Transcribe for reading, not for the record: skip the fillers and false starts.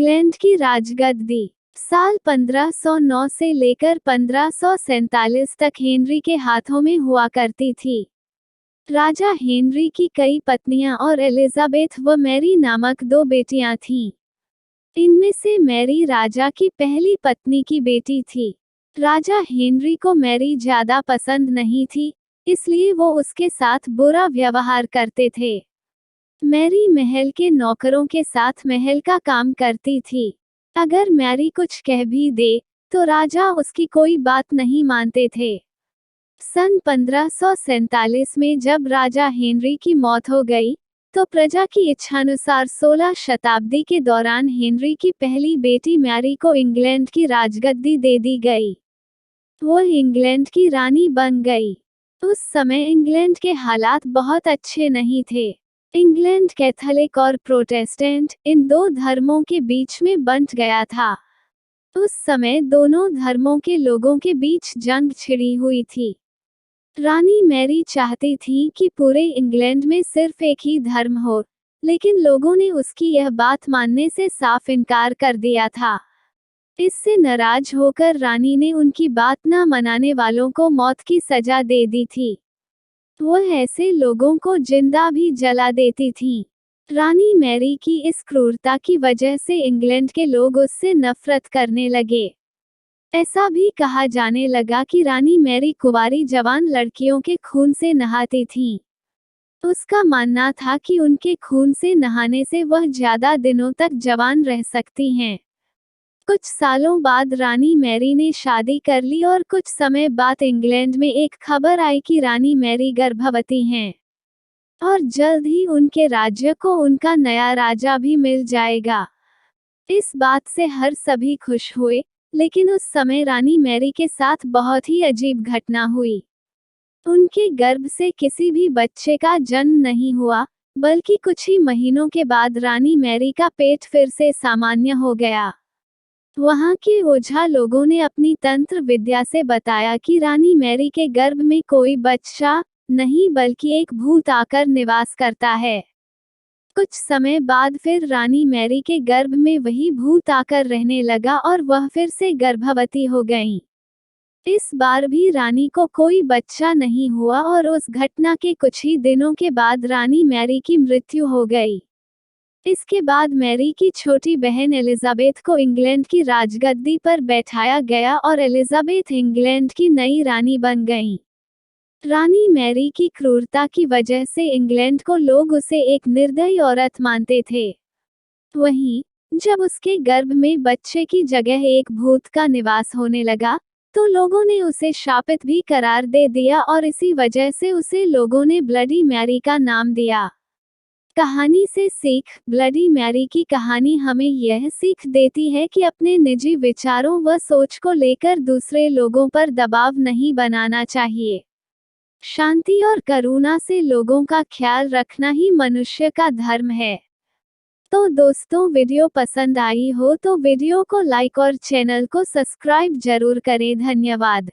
England की राजगद्दी साल 1509 से लेकर 1547 तक हेनरी के हाथों में हुआ करती थी। राजा हेनरी की कई पत्नियां और एलिजाबेथ व मैरी नामक 2 बेटियां थीं। इनमें से मैरी राजा की पहली पत्नी की बेटी थी। राजा हेनरी को मैरी ज्यादा पसंद नहीं थी, इसलिए वो उसके साथ बुरा व्यवहार करते थे। मैरी महल के नौकरों के साथ महल का काम करती थी। अगर मैरी कुछ कह भी दे, तो राजा उसकी कोई बात नहीं मानते थे। सन 1547 में जब राजा हेनरी की मौत हो गई, तो प्रजा की इच्छानुसार 16 शताब्दी के दौरान हेनरी की पहली बेटी मैरी को इंग्लैंड की राजगद्दी दे दी गई। वो इंग्लैंड की रानी बन गई। उस समय इंग्लैंड के हालात बहुत अच्छे नहीं थे। इंग्लैंड कैथोलिक और प्रोटेस्टेंट इन 2 धर्मों के बीच में बंट गया था। उस समय दोनों धर्मों के लोगों के बीच जंग छिड़ी हुई थी। रानी मैरी चाहती थी कि पूरे इंग्लैंड में सिर्फ एक ही धर्म हो, लेकिन लोगों ने उसकी यह बात मानने से साफ इनकार कर दिया था। इससे नाराज होकर रानी ने उनकी बात न मनाने वालों को मौत की सजा दे दी थी। वो ऐसे लोगों को जिंदा भी जला देती थी। रानी मैरी की इस क्रूरता की वजह से इंग्लैंड के लोग उससे नफरत करने लगे। ऐसा भी कहा जाने लगा कि रानी मैरी कुंवारी जवान लड़कियों के खून से नहाती थीं। उसका मानना था कि उनके खून से नहाने से वह ज्यादा दिनों तक जवान रह सकती हैं। कुछ सालों बाद रानी मैरी ने शादी कर ली और कुछ समय बाद इंग्लैंड में एक खबर आई कि रानी मैरी गर्भवती हैं और जल्द ही उनके राज्य को उनका नया राजा भी मिल जाएगा। इस बात से हर सभी खुश हुए, लेकिन उस समय रानी मैरी के साथ बहुत ही अजीब घटना हुई। उनके गर्भ से किसी भी बच्चे का जन्म नहीं हुआ, बल्कि कुछ ही महीनों के बाद रानी मैरी का पेट फिर से सामान्य हो गया। वहां के ओझा लोगों ने अपनी तंत्र विद्या से बताया कि रानी मैरी के गर्भ में कोई बच्चा नहीं बल्कि एक भूत आकर निवास करता है। कुछ समय बाद फिर रानी मैरी के गर्भ में वही भूत आकर रहने लगा और वह फिर से गर्भवती हो गईं। इस बार भी रानी को कोई बच्चा नहीं हुआ और उस घटना के कुछ ही दिनों के बाद रानी मैरी की मृत्यु हो गई। इसके बाद मैरी की छोटी बहन एलिजाबेथ को इंग्लैंड की राजगद्दी पर बैठाया गया और एलिजाबेथ इंग्लैंड की नई रानी बन गईं। रानी मैरी की क्रूरता की वजह से इंग्लैंड को लोग उसे एक निर्दयी औरत मानते थे। वहीं, जब उसके गर्भ में बच्चे की जगह एक भूत का निवास होने लगा, तो लोगों ने उसे शापित भी करार दे दिया और इसी वजह से उसे लोगों ने ब्लडी मैरी का नाम दिया। कहानी से सीख। ब्लडी मैरी की कहानी हमें यह सीख देती है कि अपने निजी विचारों व सोच को लेकर दूसरे लोगों पर दबाव नहीं बनाना चाहिए। शांति और करुणा से लोगों का ख्याल रखना ही मनुष्य का धर्म है। तो दोस्तों, वीडियो पसंद आई हो तो वीडियो को लाइक और चैनल को सब्सक्राइब जरूर करें। धन्यवाद।